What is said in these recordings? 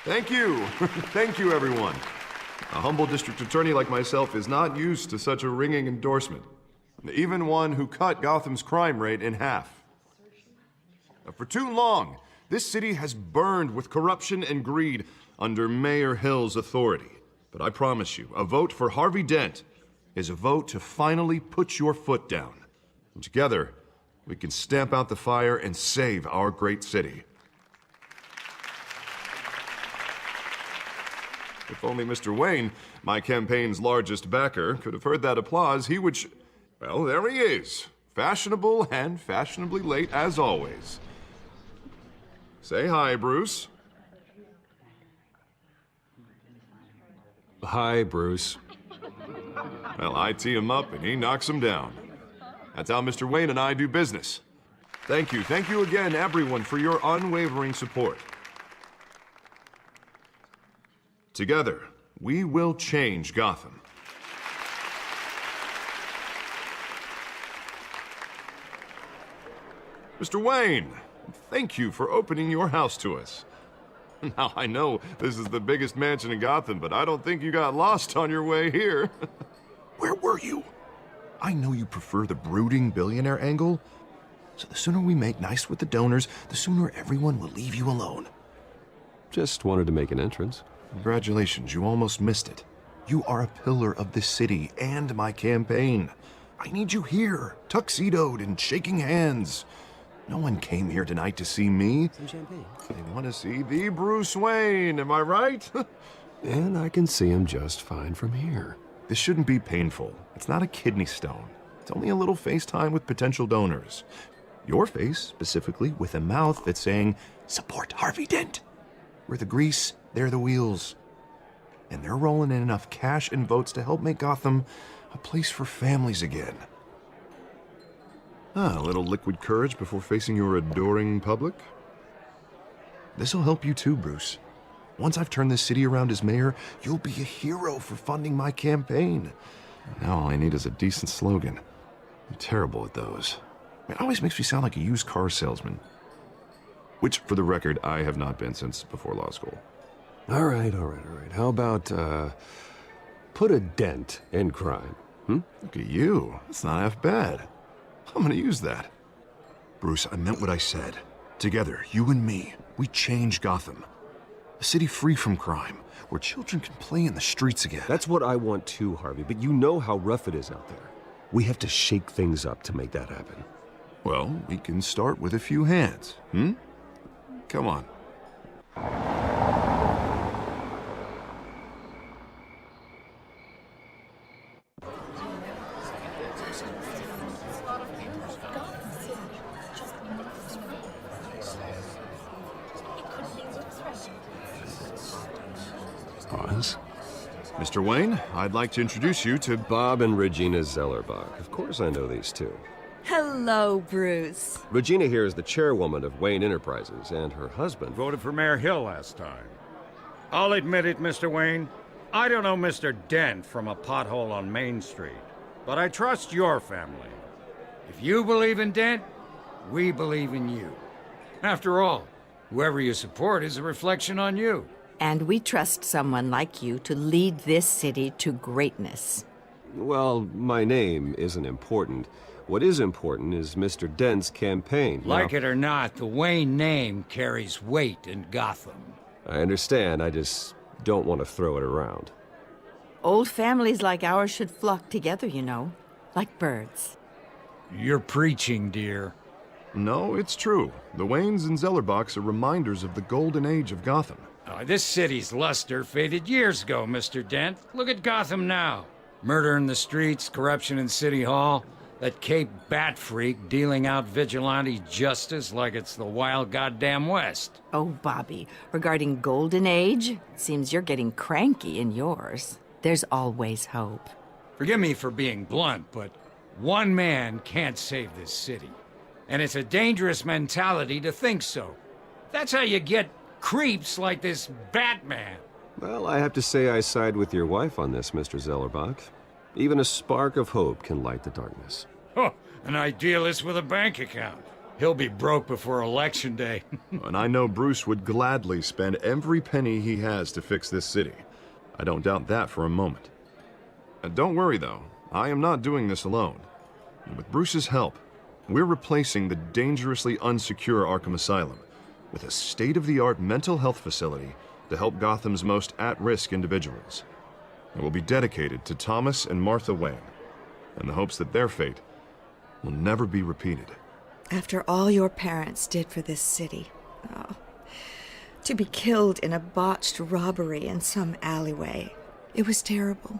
Thank you. Thank you, everyone. A humble district attorney like myself is not used to such a ringing endorsement. Even one who cut Gotham's crime rate in half. For too long, this city has burned with corruption and greed under Mayor Hill's authority. But I promise you, a vote for Harvey Dent is a vote to finally put your foot down. And together, we can stamp out the fire and save our great city. If only Mr. Wayne, my campaign's largest backer, could have heard that applause, he would well, there he is. Fashionable and fashionably late as always. Say hi, Bruce. Hi, Bruce. Well, I tee him up and he knocks him down. That's how Mr. Wayne and I do business. Thank you again, everyone, for your unwavering support. Together, we will change Gotham. Mr. Wayne, thank you for opening your house to us. Now, I know this is the biggest mansion in Gotham, but I don't think you got lost on your way here. Where were you? I know you prefer the brooding billionaire angle, so the sooner we make nice with the donors, the sooner everyone will leave you alone. Just wanted to make an entrance. Congratulations, you almost missed it. You are a pillar of this city and my campaign. I need you here, tuxedoed and shaking hands. No one came here tonight to see me. Some champagne. They want to see the Bruce Wayne, am I right? And I can see him just fine from here. This shouldn't be painful. It's not a kidney stone. It's only a little FaceTime with potential donors. Your face, specifically, with a mouth that's saying, support Harvey Dent. We're the grease, they're the wheels. And they're rolling in enough cash and votes to help make Gotham a place for families again. A little liquid courage before facing your adoring public. This'll help you too, Bruce. Once I've turned this city around as mayor, you'll be a hero for funding my campaign. Now all I need is a decent slogan. I'm terrible at those. It always makes me sound like a used car salesman. Which, for the record, I have not been since before law school. All right. How about, put a dent in crime, Look at you. That's not half bad. I'm gonna use that. Bruce, I meant what I said. Together, you and me, we change Gotham. A city free from crime, where children can play in the streets again. That's what I want too, Harvey, but you know how rough it is out there. We have to shake things up to make that happen. Well, we can start with a few hands, Come on. Pause. Mr. Wayne, I'd like to introduce you to Bob and Regina Zellerbach. Of course I know these two. Hello, Bruce. Regina here is the chairwoman of Wayne Enterprises, and her husband Voted for Mayor Hill last time. I'll admit it, Mr. Wayne. I don't know Mr. Dent from a pothole on Main Street, but I trust your family. If you believe in Dent, we believe in you. After all, whoever you support is a reflection on you. And we trust someone like you to lead this city to greatness. Well, my name isn't important. What is important is Mr. Dent's campaign. Like it or not, the Wayne name carries weight in Gotham. I understand, I just don't want to throw it around. Old families like ours should flock together, you know, like birds. You're preaching, dear. No, it's true. The Waynes and Zellerbachs are reminders of the golden age of Gotham. This city's luster faded years ago, Mr. Dent. Look at Gotham now. Murder in the streets, corruption in City Hall, that Cape Bat freak dealing out vigilante justice like it's the wild goddamn West. Oh, Bobby, regarding Golden Age, it seems you're getting cranky in yours. There's always hope. Forgive me for being blunt, but one man can't save this city. And it's a dangerous mentality to think so. That's how you get creeps like this Batman. Well, I have to say I side with your wife on this, Mr. Zellerbach. Even a spark of hope can light the darkness. Oh, an idealist with a bank account. He'll be broke before Election Day. And I know Bruce would gladly spend every penny he has to fix this city. I don't doubt that for a moment. Don't worry, though. I am not doing this alone. With Bruce's help, we're replacing the dangerously unsecure Arkham Asylum with a state-of-the-art mental health facility to help Gotham's most at-risk individuals. It will be dedicated to Thomas and Martha Wayne, in the hopes that their fate will never be repeated. After all your parents did for this city, oh, to be killed in a botched robbery in some alleyway, it was terrible.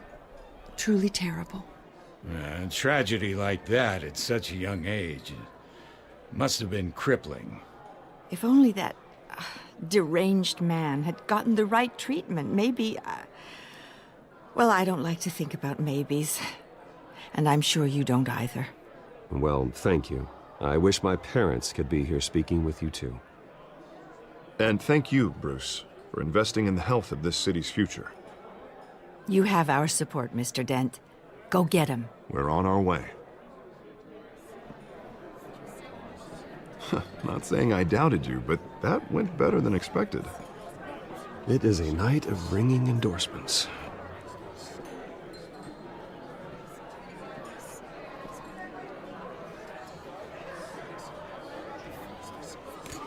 Truly terrible. A tragedy like that at such a young age must have been crippling. If only that deranged man had gotten the right treatment, maybe... Well, I don't like to think about maybes. And I'm sure you don't either. Well, thank you. I wish my parents could be here speaking with you too. And thank you, Bruce, for investing in the health of this city's future. You have our support, Mr. Dent. Go get him. We're on our way. Not saying I doubted you, but that went better than expected. It is a night of ringing endorsements.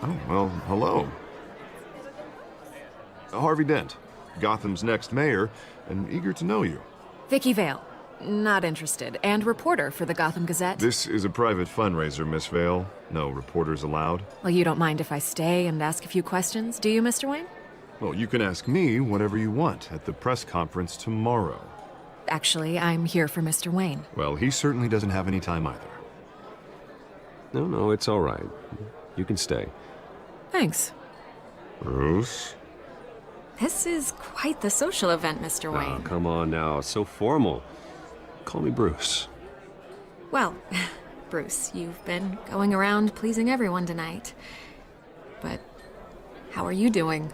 Oh, well, hello. Harvey Dent, Gotham's next mayor, and eager to know you. Vicky Vale. Not interested. And reporter for the Gotham Gazette. This is a private fundraiser, Miss Vale. No reporters allowed. Well, you don't mind if I stay and ask a few questions, do you, Mr. Wayne? Well, you can ask me whatever you want at the press conference tomorrow. Actually, I'm here for Mr. Wayne. Well, he certainly doesn't have any time either. No, it's all right. You can stay. Thanks. Bruce? This is quite the social event, Mr. Oh, Wayne. come on now. So formal. Call me Bruce. Well, Bruce, you've been going around pleasing everyone tonight. But how are you doing?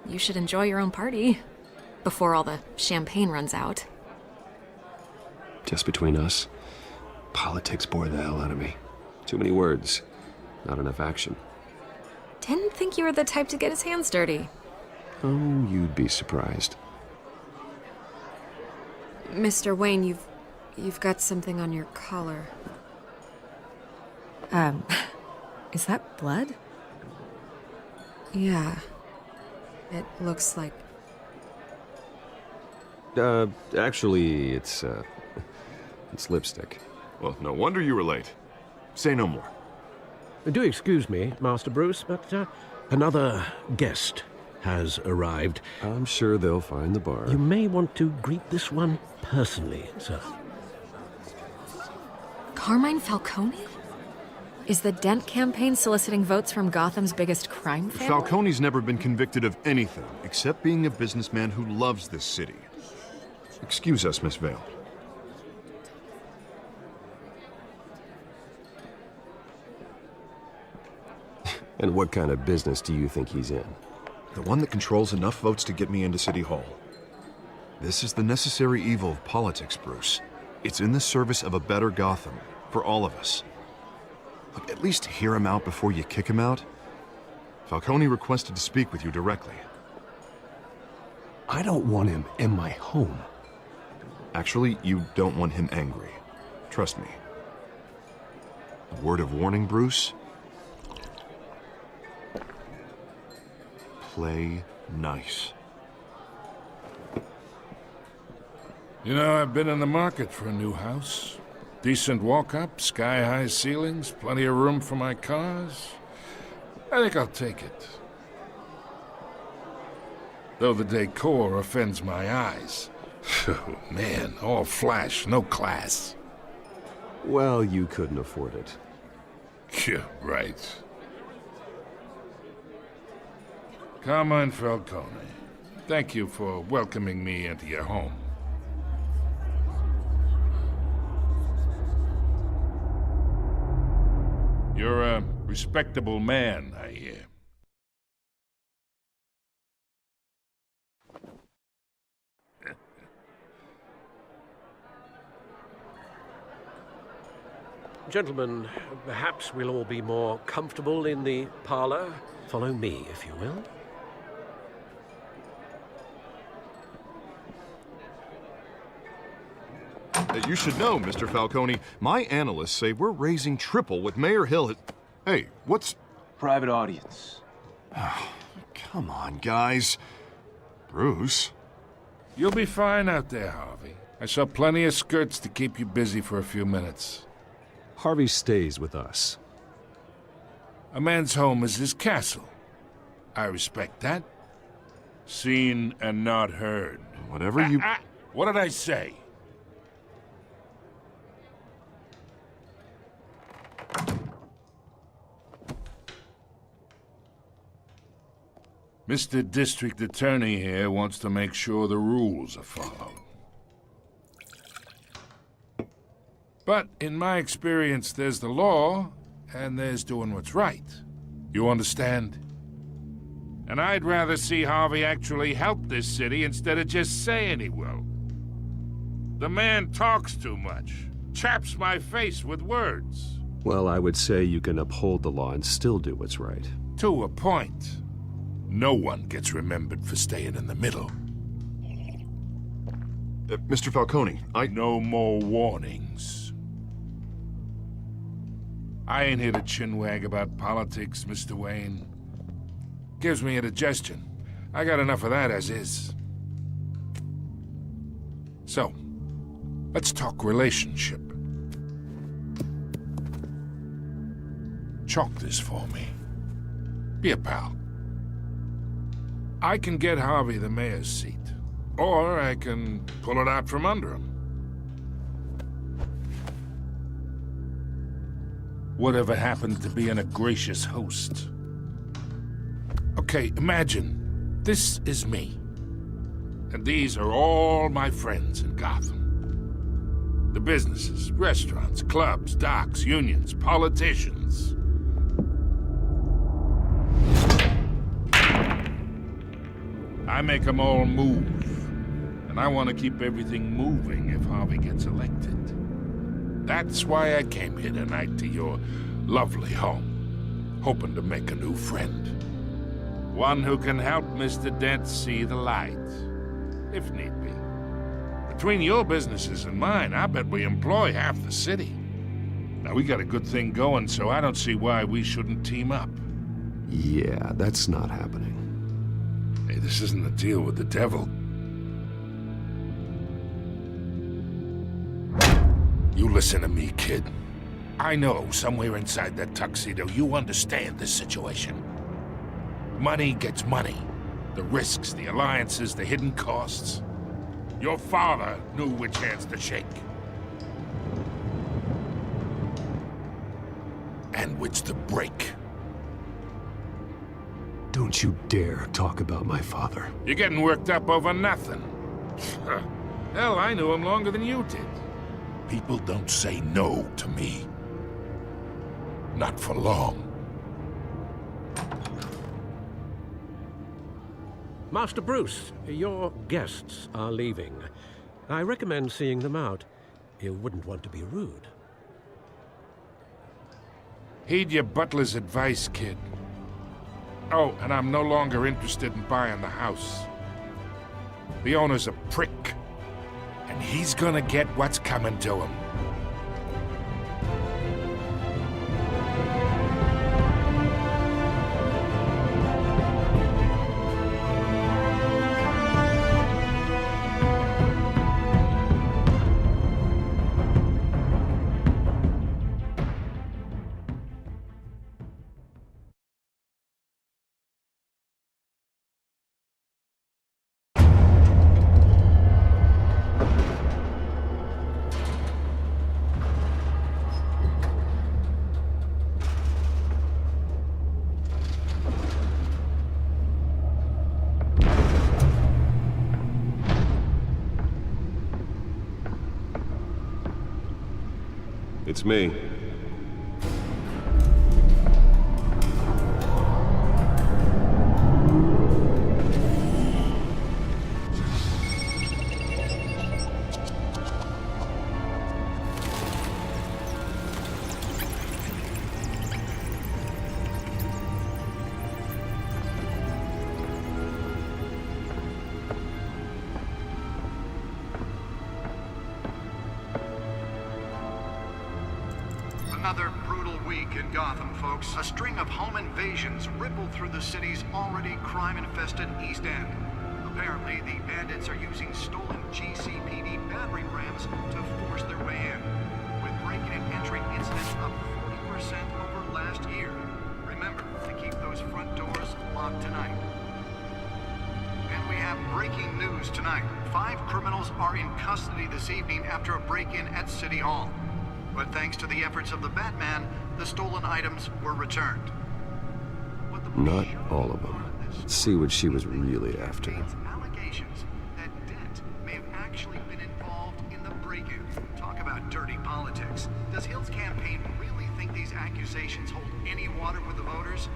You should enjoy your own party before all the champagne runs out. Just between us, politics bore the hell out of me. Too many words, not enough action. Didn't think you were the type to get his hands dirty. Oh, you'd be surprised. Mr. Wayne, you've got something on your collar. Is that blood? Yeah. It looks like... Actually, it's lipstick. Well, no wonder you were late. Say no more. Do excuse me, Master Bruce, but another guest has arrived. I'm sure they'll find the bar. You may want to greet this one personally, sir. Carmine Falcone? Is the Dent campaign soliciting votes from Gotham's biggest crime family? Falcone's never been convicted of anything except being a businessman who loves this city. Excuse us, Miss Vale. And what kind of business do you think he's in? The one that controls enough votes to get me into City Hall. This is the necessary evil of politics, Bruce. It's in the service of a better Gotham, for all of us. Look, at least hear him out before you kick him out. Falcone requested to speak with you directly. I don't want him in my home. Actually, you don't want him angry. Trust me. A word of warning, Bruce. Play nice. You know, I've been in the market for a new house. Decent walk-up, sky-high ceilings, plenty of room for my cars. I think I'll take it. Though the decor offends my eyes. Oh, man, all flash, no class. Well, you couldn't afford it. Yeah, right. Carmine Falcone, thank you for welcoming me into your home. You're a respectable man, I hear. Gentlemen, perhaps we'll all be more comfortable in the parlor. Follow me, if you will. You should know, Mr. Falcone, my analysts say we're raising triple with Mayor Hill. Hey, what's... Private audience. Come on, guys. Bruce? You'll be fine out there, Harvey. I saw plenty of skirts to keep you busy for a few minutes. Harvey stays with us. A man's home is his castle. I respect that. Seen and not heard. Whatever you... What did I say? Mr. District Attorney here wants to make sure the rules are followed. But in my experience, there's the law, and there's doing what's right. You understand? And I'd rather see Harvey actually help this city instead of just saying he will. The man talks too much, chaps my face with words. Well, I would say you can uphold the law and still do what's right. To a point. No one gets remembered for staying in the middle. Mr. Falcone, No more warnings. I ain't here to chinwag about politics, Mr. Wayne. Gives me indigestion. I got enough of that as is. So, let's talk relationship. Chalk this for me. Be a pal. I can get Harvey the mayor's seat, or I can pull it out from under him. Whatever happened to being a gracious host? Okay, imagine this is me, and these are all my friends in Gotham. The businesses, restaurants, clubs, docks, unions, politicians. I make them all move. And I want to keep everything moving if Harvey gets elected. That's why I came here tonight to your lovely home, hoping to make a new friend. One who can help Mr. Dent see the light, if need be. Between your businesses and mine, I bet we employ half the city. Now, we got a good thing going, so I don't see why we shouldn't team up. Yeah, that's not happening. Hey, this isn't a deal with the devil. You listen to me, kid. I know somewhere inside that tuxedo you understand this situation. Money gets money. The risks, the alliances, the hidden costs. Your father knew which hands to shake. And which to break. Don't you dare talk about my father. You're getting worked up over nothing. Hell, I knew him longer than you did. People don't say no to me. Not for long. Master Bruce, your guests are leaving. I recommend seeing them out. You wouldn't want to be rude. Heed your butler's advice, kid. Oh, and I'm no longer interested in buying the house. The owner's a prick, and he's gonna get what's coming to him. It's me. week in Gotham, folks. A string of home invasions rippled through the city's already crime-infested East End. Apparently, the bandits are using stolen GCPD battering rams to force their way in, with break-in and entry incidents up 40% over last year. Remember to keep those front doors locked tonight. And we have breaking news tonight. 5 criminals are in custody this evening after a break-in at City Hall. But thanks to the efforts of the Batman, the stolen items were returned. Not all of them. Let's see what she was really after. Allegations that Dent may have actually been involved in the break-in. Talk about dirty politics. Does Hill's campaign really think these accusations hold any water with the voters?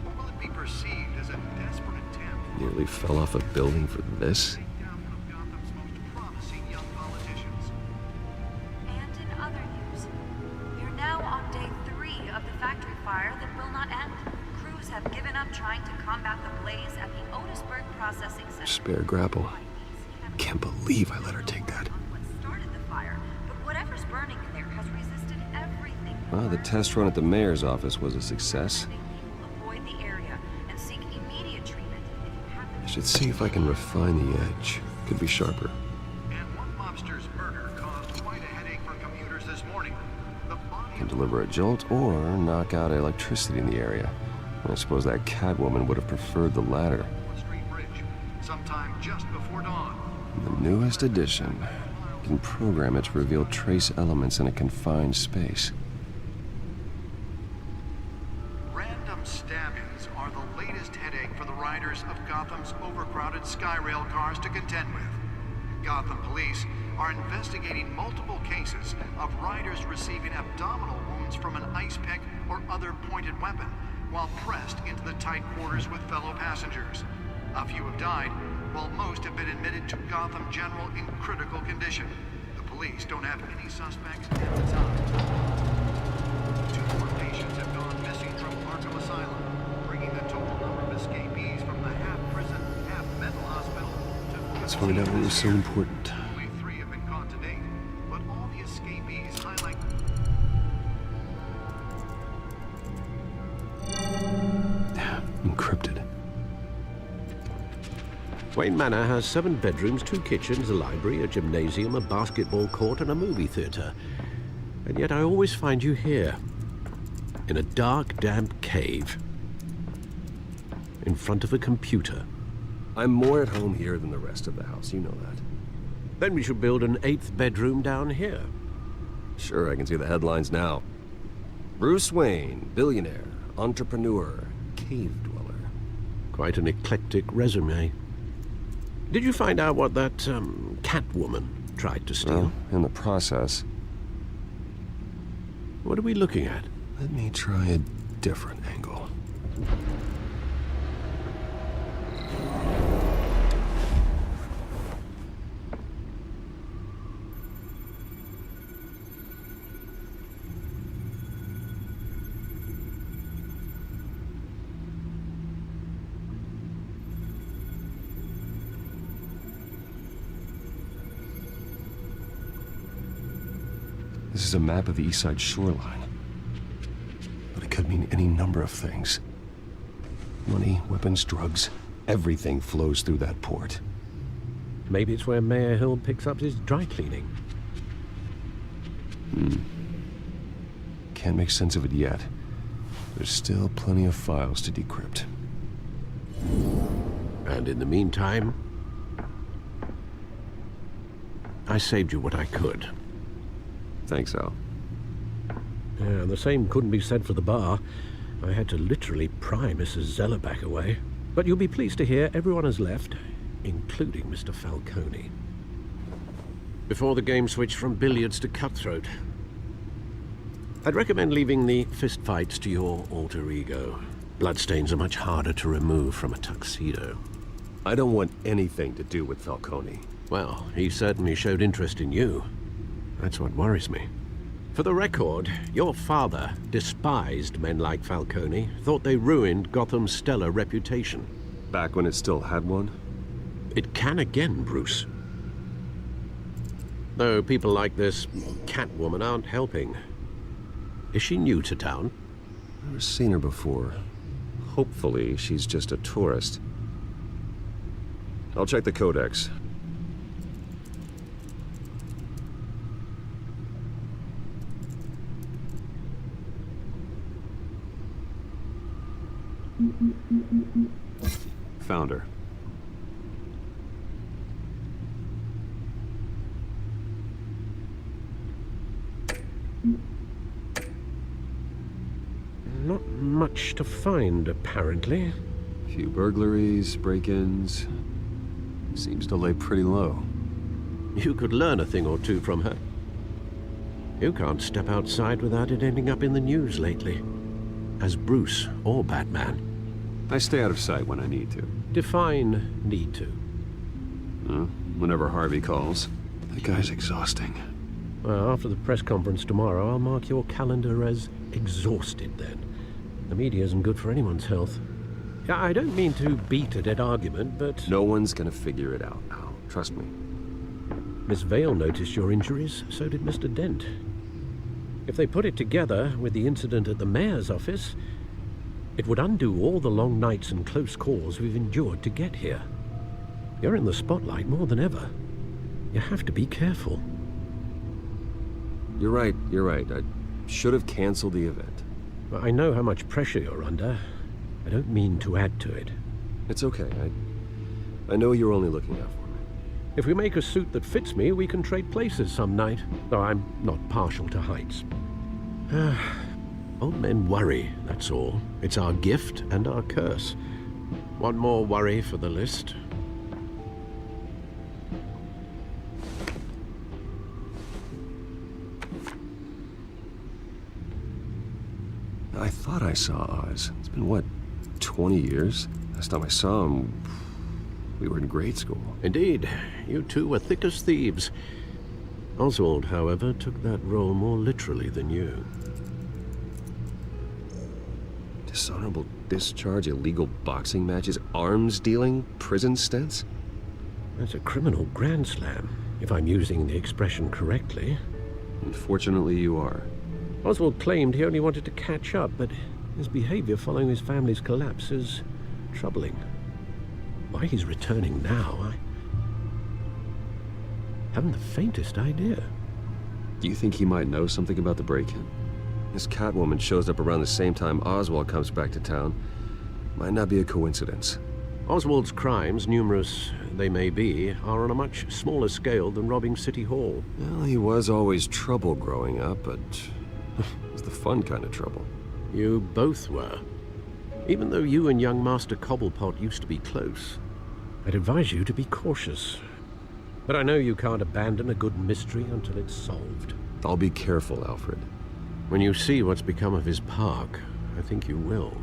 Or will it be perceived as a desperate attempt? Nearly fell off a building for this? Take down one of Gotham's most promising young politicians. And in other news, we're now on day 3 of the factory fire that will not end. Crews have given up trying to combat the blaze at the Otisburg processing center. Spare grapple. Can't believe I let her take that. What started the fire, but whatever's burning in there has resisted everything. Well, the test run at the mayor's office was a success. Avoid the area and seek immediate treatment if you happen I should see if I can refine the edge. Could be sharper. And one mobster's murder caused quite a headache for commuters this morning. The body Can deliver a jolt or knock out electricity in the area. I suppose that Catwoman would have preferred the latter. Street Bridge, sometime just before dawn. The newest addition can program it to reveal trace elements in a confined space. Random stabbings are the latest headache for the riders of Gotham's overcrowded Skyrail cars to contend with. Gotham police are investigating multiple cases of riders receiving abdominal wounds from an ice pick or other pointed weapon while pressed into the tight quarters with fellow passengers. A few have died, while most have been admitted to Gotham General in critical condition. The police don't have any suspects at the time. 2 more patients have gone missing from Arkham Asylum, bringing the total number of escapees from the half-prison, half-mental hospital to... Let's find out what was so important. Only 3 have been caught to date, but all the escapees highlight... Encrypted. Wayne Manor has 7 bedrooms, 2 kitchens, a library, a gymnasium, a basketball court, and a movie theater. And yet I always find you here, in a dark, damp cave, in front of a computer. I'm more at home here than the rest of the house, you know that. Then we should build an 8th bedroom down here. Sure, I can see the headlines now. Bruce Wayne, billionaire, entrepreneur, cave dweller. Quite an eclectic resume. Did you find out what that, Catwoman tried to steal? Well, in the process. What are we looking at? Let me try a different angle. This is a map of the East Side shoreline. But it could mean any number of things. Money, weapons, drugs, everything flows through that port. Maybe it's where Mayor Hill picks up his dry cleaning. Can't make sense of it yet. There's still plenty of files to decrypt. And in the meantime, I saved you what I could. Thanks, Al. Yeah, the same couldn't be said for the bar. I had to literally pry Mrs. Zeller back away. But you'll be pleased to hear everyone has left, including Mr. Falcone. Before the game switched from billiards to cutthroat. I'd recommend leaving the fistfights to your alter ego. Bloodstains are much harder to remove from a tuxedo. I don't want anything to do with Falcone. Well, he certainly showed interest in you. That's what worries me. For the record, your father despised men like Falcone, thought they ruined Gotham's stellar reputation. Back when it still had one? It can again, Bruce. Though people like this Catwoman aren't helping. Is she new to town? Never seen her before. Hopefully, she's just a tourist. I'll check the codex. Found her. Not much to find, apparently. Few burglaries, break-ins. Seems to lay pretty low. You could learn a thing or two from her. You can't step outside without it ending up in the news lately. As Bruce or Batman. I stay out of sight when I need to. Define need to. Whenever Harvey calls. That guy's exhausting. Well, after the press conference tomorrow, I'll mark your calendar as exhausted then. The media isn't good for anyone's health. Yeah, I don't mean to beat a dead argument, but... No one's gonna figure it out now. Trust me. Miss Vale noticed your injuries, so did Mr. Dent. If they put it together with the incident at the mayor's office, it would undo all the long nights and close calls we've endured to get here. You're in the spotlight more than ever. You have to be careful. You're right. I should have canceled the event. I know how much pressure you're under. I don't mean to add to it. It's okay. I know you're only looking out for me. If we make a suit that fits me, we can trade places some night. Though I'm not partial to heights. Old men worry, that's all. It's our gift and our curse. One more worry for the list. I thought I saw Oz. It's been, what, 20 years? Last time I saw him, we were in grade school. Indeed. You two were thick as thieves. Oswald, however, took that role more literally than you. Dishonorable discharge, illegal boxing matches, arms dealing, prison stints? That's a criminal grand slam, if I'm using the expression correctly. Unfortunately, you are. Oswald claimed he only wanted to catch up, but his behavior following his family's collapse is troubling. Why he's returning now, I haven't the faintest idea. Do you think he might know something about the break-in? This Catwoman shows up around the same time Oswald comes back to town. Might not be a coincidence. Oswald's crimes, numerous they may be, are on a much smaller scale than robbing City Hall. Well, he was always trouble growing up, but it was the fun kind of trouble. You both were. Even though you and young Master Cobblepot used to be close, I'd advise you to be cautious. But I know you can't abandon a good mystery until it's solved. I'll be careful, Alfred. When you see what's become of his park, I think you will.